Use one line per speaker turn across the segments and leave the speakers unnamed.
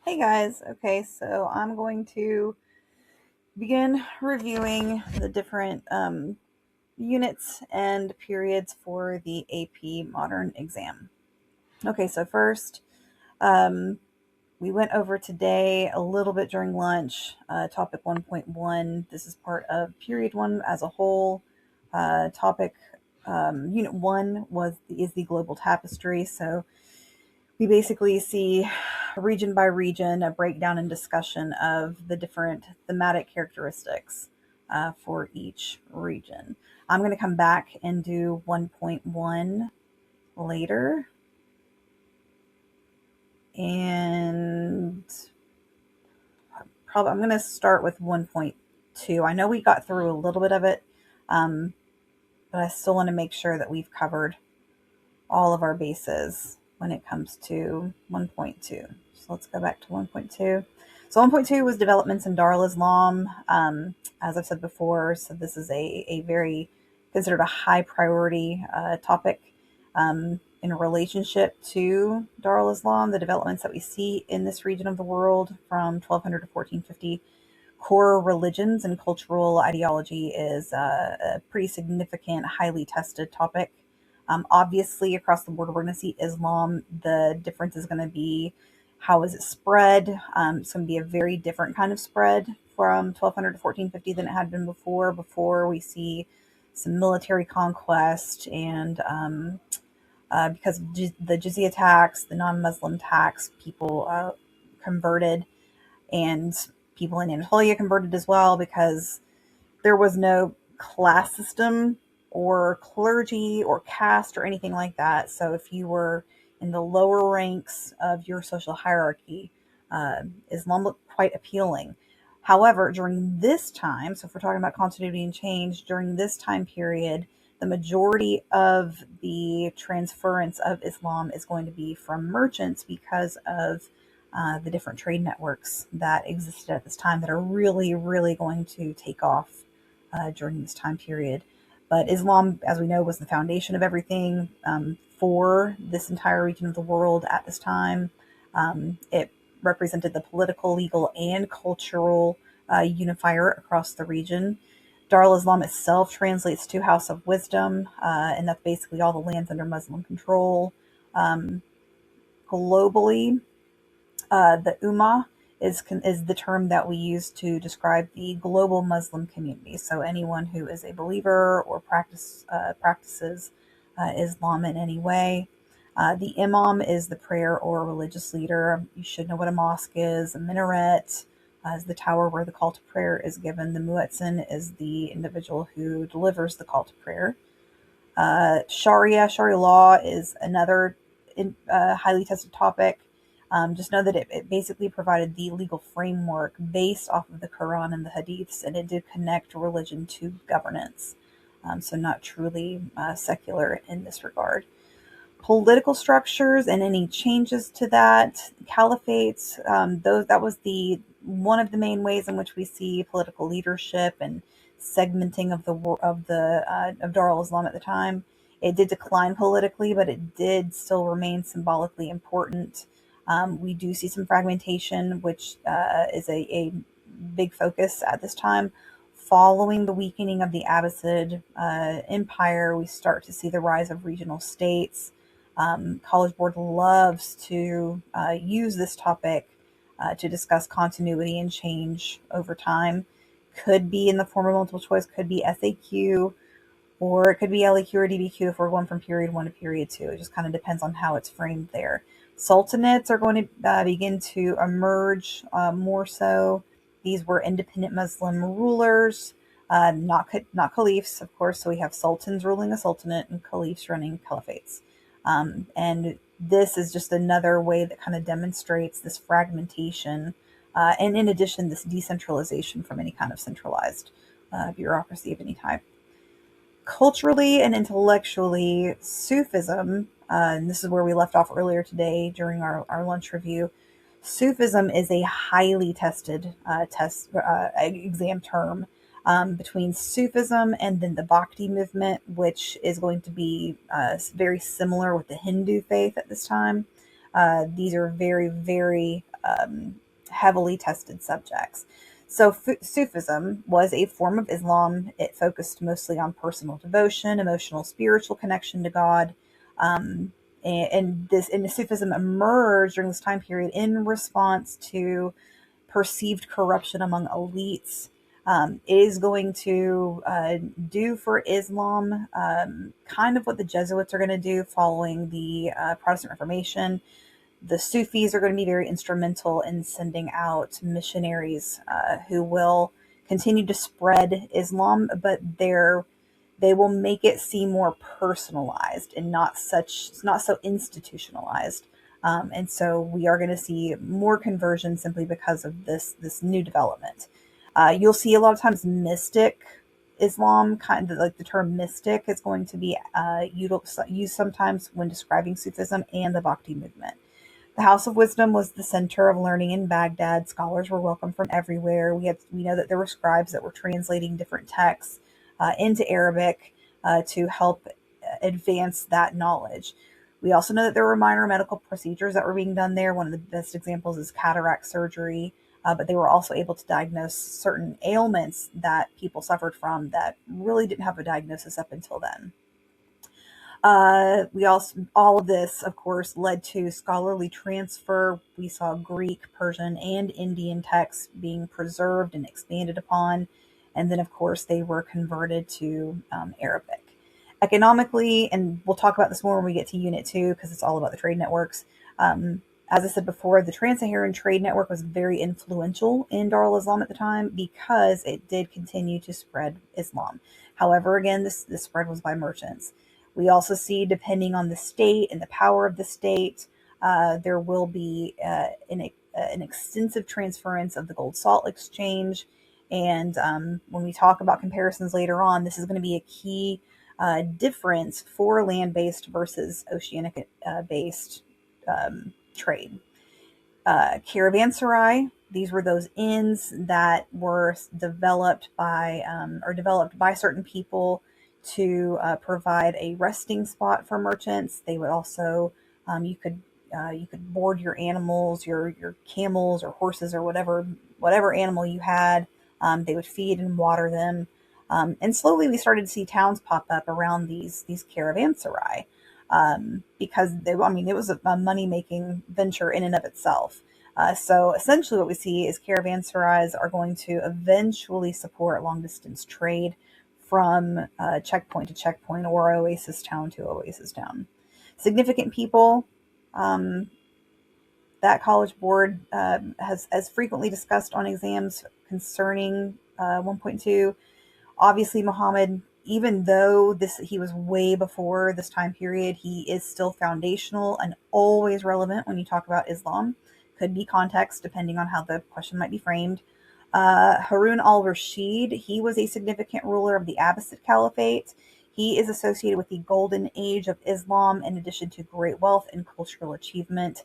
Hey guys, okay, so I'm going to begin reviewing the different units and periods for the AP Modern exam. Okay, so first, um, we went over today a little bit during lunch, topic 1.1. This is part of period 1 as a whole. Topic unit 1 is the global tapestry, so we basically see region by region a breakdown and discussion of the different thematic characteristics for each region. I'm going to come back and do 1.1 later, and probably I'm going to start with 1.2. I know we got through a little bit of it, um, but I still want to make sure that we've covered all of our bases when it comes to 1.2. So let's go back to 1.2. So 1.2 was developments in Darul Islam. As I've said before, so this is a very considered a high priority topic in relationship to Darul Islam. The developments that we see in this region of the world from 1200 to 1450 core religions and cultural ideology is a pretty significant, highly tested topic. Obviously, across the board, we're going to see Islam. The difference is going to be how is it spread. It's going to be a very different kind of spread from 1200 to 1450 than it had been before. Before we see some military conquest and because of the jizya tax, the non-Muslim tax, people converted, and people in Anatolia converted as well because there was no class system or clergy or caste or anything like that. So if you were in the lower ranks of your social hierarchy, Islam looked quite appealing. However, during this time, so if we're talking about continuity and change, during this time period, the majority of the transference of Islam is going to be from merchants because of the different trade networks that existed at this time that are really, really going to take off during this time period. But Islam, as we know, was the foundation of everything for this entire region of the world at this time. It represented the political, legal, and cultural unifier across the region. Darul Islam itself translates to House of Wisdom, and that's basically all the lands under Muslim control. Um, Globally, the Ummah is the term that we use to describe the global Muslim community. So anyone who is a believer or practices Islam in any way. The Imam is the prayer or religious leader. You should know what a mosque is. A minaret is the tower where the call to prayer is given. The Muezzin is the individual who delivers the call to prayer. Sharia law is another highly tested topic. Just know that it basically provided the legal framework based off of the Quran and the Hadiths, and it did connect religion to governance. So not truly secular in this regard. Political structures and any changes to that, caliphates, that was the one of the main ways in which we see political leadership and segmenting of Darul Islam at the time. It did decline politically, but it did still remain symbolically important. We do see some fragmentation, which is a big focus at this time. Following the weakening of the Abbasid Empire, we start to see the rise of regional states. College Board loves to use this topic to discuss continuity and change over time. Could be in the form of multiple choice, could be SAQ, or it could be LEQ or DBQ if we're going from period 1 to period 2. It just kind of depends on how it's framed there. Sultanates are going to begin to emerge more so. These were independent Muslim rulers, not caliphs, of course. So we have sultans ruling a sultanate and caliphs running caliphates. And this is just another way that kind of demonstrates this fragmentation, and in addition, this decentralization from any kind of centralized bureaucracy of any type. Culturally and intellectually, Sufism, and this is where we left off earlier today during our lunch review. Sufism is a highly tested exam term between Sufism and then the Bhakti movement, which is going to be very similar with the Hindu faith at this time. These are very, very heavily tested subjects. So Sufism was a form of Islam. It focused mostly on personal devotion, emotional, spiritual connection to God. Um, and Sufism emerged during this time period in response to perceived corruption among elites. It is going to do for Islam kind of what the Jesuits are going to do following the Protestant Reformation. The Sufis are going to be very instrumental in sending out missionaries who will continue to spread Islam, but they will make it seem more personalized and not so institutionalized. And so we are going to see more conversion simply because of this new development. You'll see a lot of times mystic Islam, kind of like the term mystic, is going to be used sometimes when describing Sufism and the Bhakti movement. The House of Wisdom was the center of learning in Baghdad. Scholars were welcome from everywhere. We know that there were scribes that were translating different texts into Arabic to help advance that knowledge. We also know that there were minor medical procedures that were being done there. One of the best examples is cataract surgery, but they were also able to diagnose certain ailments that people suffered from that really didn't have a diagnosis up until then. We also, all of this, of course, led to scholarly transfer. We saw Greek, Persian, and Indian texts being preserved and expanded upon. And then, of course, they were converted to Arabic. Economically, and we'll talk about this more when we get to Unit 2, because it's all about the trade networks. As I said before, the Trans-Saharan Trade Network was very influential in Darul Islam at the time because it did continue to spread Islam. However, again, this spread was by merchants. We also see, depending on the state and the power of the state, there will be an extensive transference of the gold salt exchange. And when we talk about comparisons later on, this is going to be a key difference for land-based versus oceanic-based trade. Caravanserai, these were those inns that were developed by certain people to provide a resting spot for merchants. They would also you could board your animals, your camels or horses or whatever animal you had. They would feed and water them, and slowly we started to see towns pop up around these caravanserai because it was a money making venture in and of itself. So essentially, what we see is caravanserais are going to eventually support long distance trade from checkpoint to checkpoint or oasis town to oasis town. Significant people. That College Board has frequently discussed on exams concerning 1.2. Obviously, Muhammad, even though he was way before this time period, he is still foundational and always relevant when you talk about Islam. Could be context depending on how the question might be framed. Harun al-Rashid, he was a significant ruler of the Abbasid Caliphate. He is associated with the golden age of Islam in addition to great wealth and cultural achievement.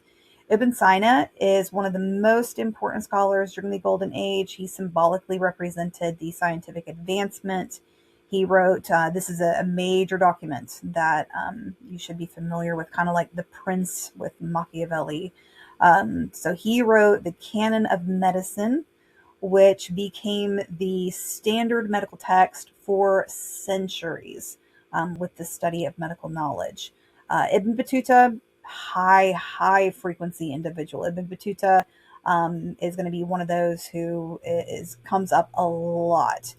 Ibn Sina is one of the most important scholars during the Golden Age. He symbolically represented the scientific advancement. He wrote, this is a major document that you should be familiar with, kind of like The Prince with Machiavelli. So he wrote the Canon of Medicine, which became the standard medical text for centuries with the study of medical knowledge. Ibn Battuta, high frequency individual. Ibn Battuta is going to be one of those who comes up a lot.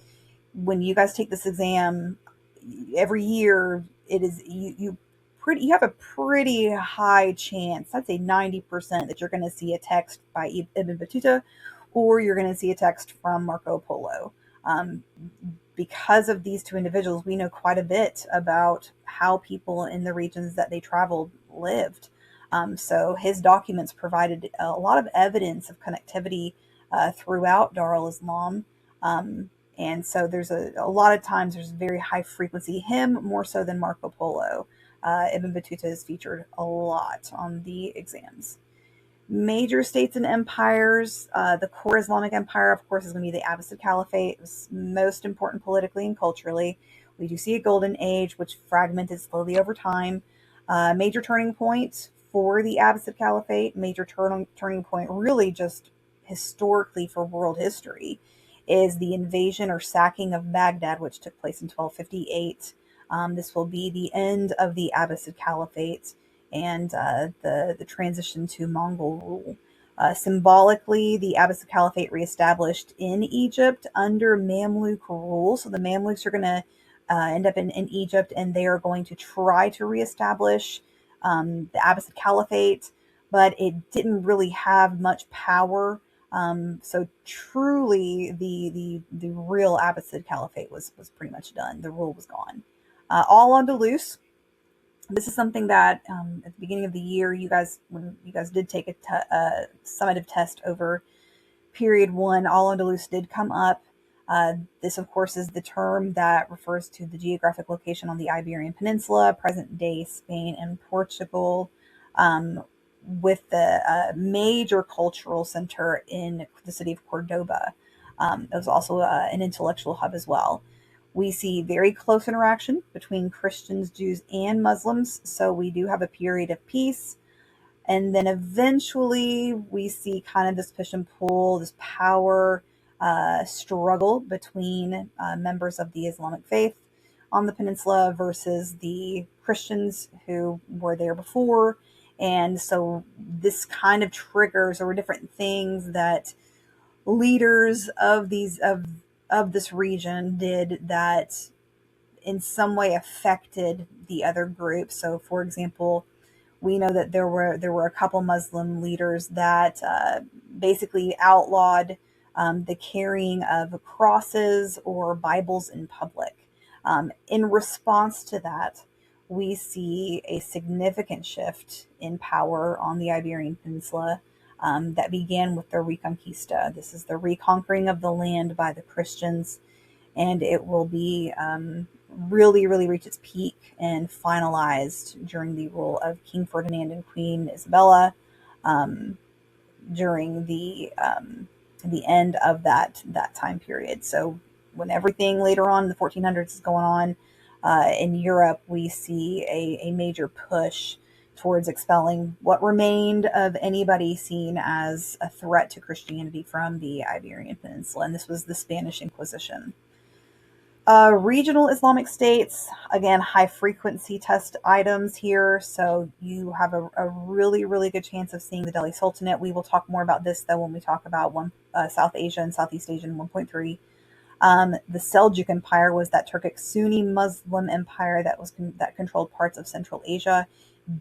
When you guys take this exam every year, it is you have a pretty high chance, I'd say 90%, that you're going to see a text by Ibn Battuta or you're going to see a text from Marco Polo. Because of these two individuals, we know quite a bit about how people in the regions that they traveled lived. So his documents provided a lot of evidence of connectivity throughout Darul Islam. And so there's a lot of times there's very high frequency, him more so than Marco Polo. Ibn Battuta is featured a lot on the exams. Major states and empires. The core Islamic empire, of course, is going to be the Abbasid Caliphate. It was most important politically and culturally. We do see a golden age, which fragmented slowly over time. Major turning point for the Abbasid Caliphate, major turning point, really just historically for world history, is the invasion or sacking of Baghdad, which took place in 1258. This will be the end of the Abbasid Caliphate and the transition to Mongol rule. Symbolically, the Abbasid Caliphate reestablished in Egypt under Mamluk rule. So the Mamluks are going to end up in Egypt, and they are going to try to reestablish the Abbasid Caliphate, but it didn't really have much power. So truly, the real Abbasid Caliphate was pretty much done. The rule was gone. Al-Andalus. This is something that at the beginning of the year, when you guys did take a summative test over period one, Al-Andalus did come up. This, of course, is the term that refers to the geographic location on the Iberian Peninsula, present-day Spain and Portugal, with the major cultural center in the city of Cordoba. It was also an intellectual hub as well. We see very close interaction between Christians, Jews, and Muslims, so we do have a period of peace. And then eventually we see kind of this push and pull, this power struggle between members of the Islamic faith on the peninsula versus the Christians who were there before. And so this kind of triggers or different things that leaders of this region did that in some way affected the other groups. So, for example, we know that there were a couple Muslim leaders that basically outlawed the carrying of crosses or Bibles in public. In response to that, we see a significant shift in power on the Iberian Peninsula that began with the Reconquista. This is the reconquering of the land by the Christians, and it will be really, really reach its peak and finalized during the rule of King Ferdinand and Queen Isabella during the end of that time period. So when everything later on in the 1400s is going on in Europe, we see a major push towards expelling what remained of anybody seen as a threat to Christianity from the Iberian Peninsula, and this was the Spanish Inquisition. Regional Islamic states, again, high frequency test items here. So you have a really, really good chance of seeing the Delhi Sultanate. We will talk more about this, though, when we talk about South Asia and Southeast Asia in 1.3. The Seljuk Empire was that Turkic Sunni Muslim empire that controlled parts of Central Asia.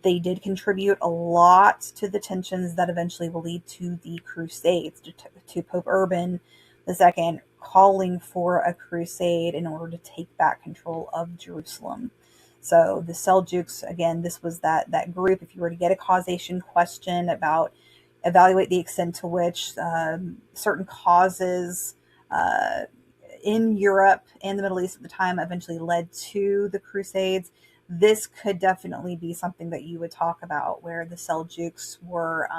They did contribute a lot to the tensions that eventually will lead to the Crusades, to Pope Urban II calling for a crusade in order to take back control of Jerusalem. So the Seljuks, again, this was that group. If you were to get a causation question about evaluate the extent to which certain causes in Europe and the Middle East at the time eventually led to the Crusades, this could definitely be something that you would talk about, where the Seljuks were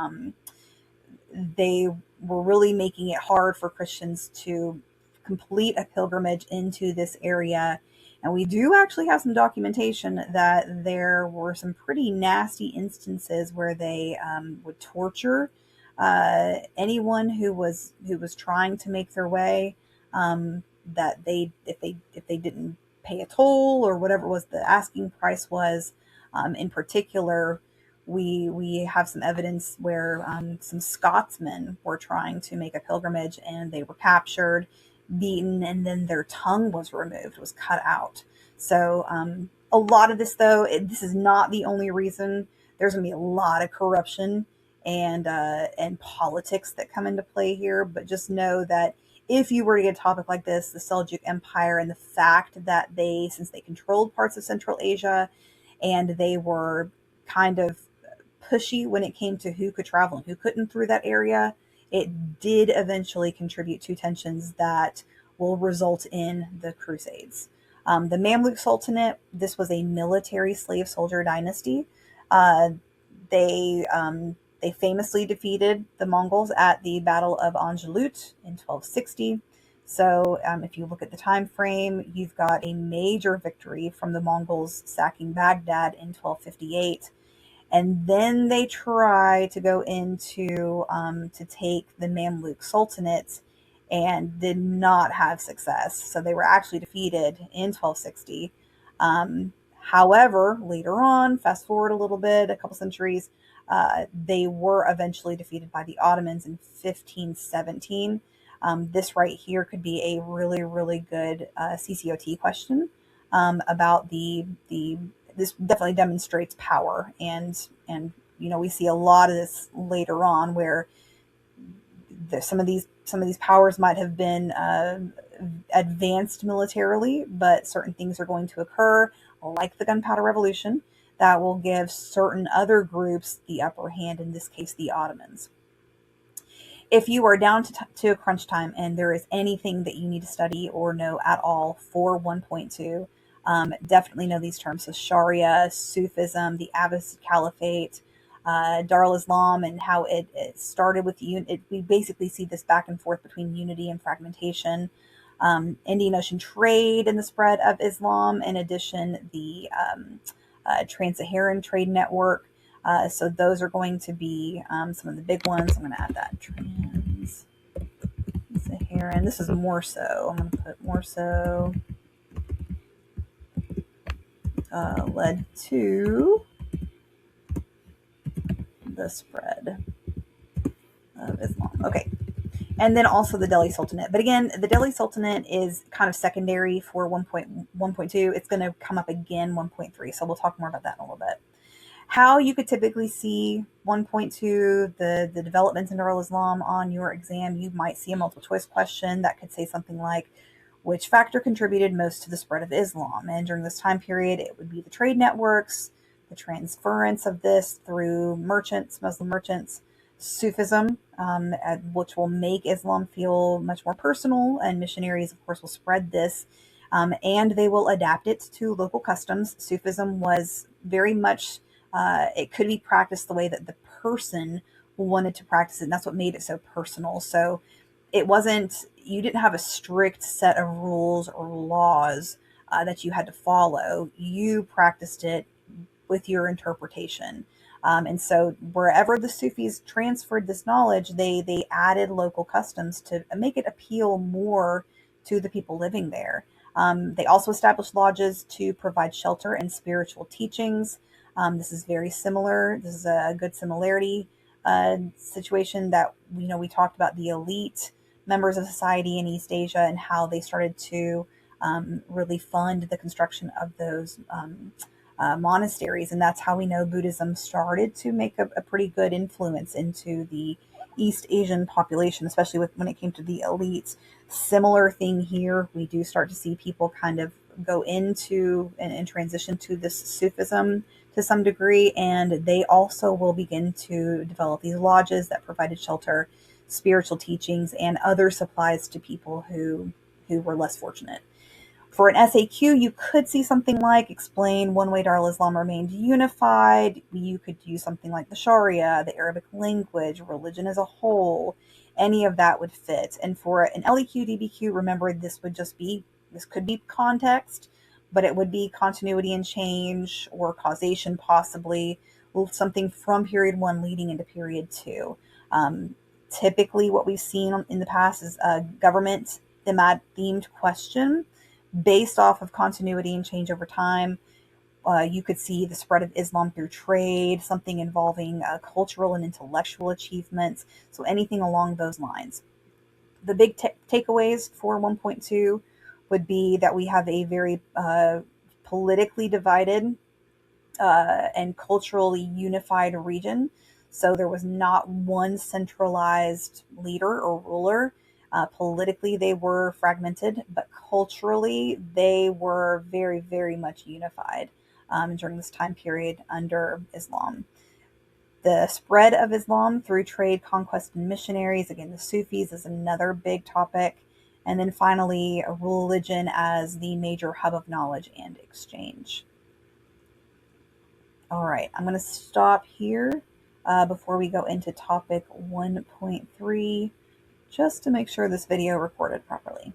they were really making it hard for Christians to complete a pilgrimage into this area. And we do actually have some documentation that there were some pretty nasty instances where they would torture anyone who was trying to make their way. That if they didn't pay a toll or whatever was the asking price was. In particular, we have some evidence where some Scotsmen were trying to make a pilgrimage and they were captured, beaten, and then their tongue was removed, was cut out. So a lot of this, though, this is not the only reason. There's going to be a lot of corruption and politics that come into play here, but just know that if you were to get a topic like this, the Seljuk Empire, and the fact that since they controlled parts of Central Asia and they were kind of pushy when it came to who could travel and who couldn't through that area, it did eventually contribute to tensions that will result in the Crusades. The Mamluk Sultanate, this was a military slave soldier dynasty. They famously defeated the Mongols at the Battle of Angelut in 1260. So if you look at the time frame, you've got a major victory from the Mongols sacking Baghdad in 1258. And then they try to go into to take the Mamluk Sultanate and did not have success. So they were actually defeated in 1260. However, later on, fast forward a little bit, a couple centuries, they were eventually defeated by the Ottomans in 1517. This right here could be a really, really good CCOT question about the this definitely demonstrates power, and we see a lot of this later on where some of these powers might have been advanced militarily, but certain things are going to occur, like the Gunpowder Revolution, that will give certain other groups the upper hand. In this case, the Ottomans. If you are down to a crunch time and there is anything that you need to study or know at all for 1.2, definitely know these terms. So Sharia, Sufism, the Abbasid Caliphate, Darul Islam, and how it started with we basically see this back and forth between unity and fragmentation. Indian Ocean trade and the spread of Islam. In addition, the Trans-Saharan Trade Network. So those are going to be some of the big ones. I'm going to add that Trans-Saharan. This is more so. I'm going to put more so led to the spread of Islam. Okay. And then also the Delhi Sultanate. But again, the Delhi Sultanate is kind of secondary for 1.2. It's going to come up again 1.3. So we'll talk more about that in a little bit. How you could typically see 1.2, the developments in Darul Islam on your exam. You might see a multiple choice question that could say something like, which factor contributed most to the spread of Islam? And during this time period, it would be the trade networks, the transference of this through merchants, Muslim merchants, Sufism, which will make Islam feel much more personal, and missionaries, of course, will spread this, and they will adapt it to local customs. Sufism was very much, it could be practiced the way that the person wanted to practice it, and that's what made it so personal. So it wasn't, you didn't have a strict set of rules or laws that you had to follow. You practiced it with your interpretation. And so wherever the Sufis transferred this knowledge, they added local customs to make it appeal more to the people living there. They also established lodges to provide shelter and spiritual teachings. This is very similar. This is a good similarity situation that, we talked about the elite members of society in East Asia and how they started to really fund the construction of those monasteries. And that's how we know Buddhism started to make a pretty good influence into the East Asian population, especially when it came to the elites. Similar thing here. We do start to see people kind of go into and transition to this Sufism to some degree, and they also will begin to develop these lodges that provided shelter, spiritual teachings, and other supplies to people who were less fortunate. For an SAQ, you could see something like explain one way Darul Islam remained unified. You could use something like the Sharia, the Arabic language, religion as a whole. Any of that would fit. And for an LEQ, DBQ, remember this could be context, but it would be continuity and change or causation possibly, something from period 1 leading into period 2. Typically what we've seen in the past is a government themed question based off of continuity and change over time. You could see the spread of Islam through trade, something involving cultural and intellectual achievements. So anything along those lines. The big takeaways for 1.2 would be that we have a very politically divided and culturally unified region. So there was not one centralized leader or ruler. Politically, they were fragmented, but culturally, they were very, very much unified during this time period under Islam. The spread of Islam through trade, conquest, and missionaries, again, the Sufis is another big topic. And then finally, religion as the major hub of knowledge and exchange. All right, I'm going to stop here before we go into topic 1.3, just to make sure this video recorded properly.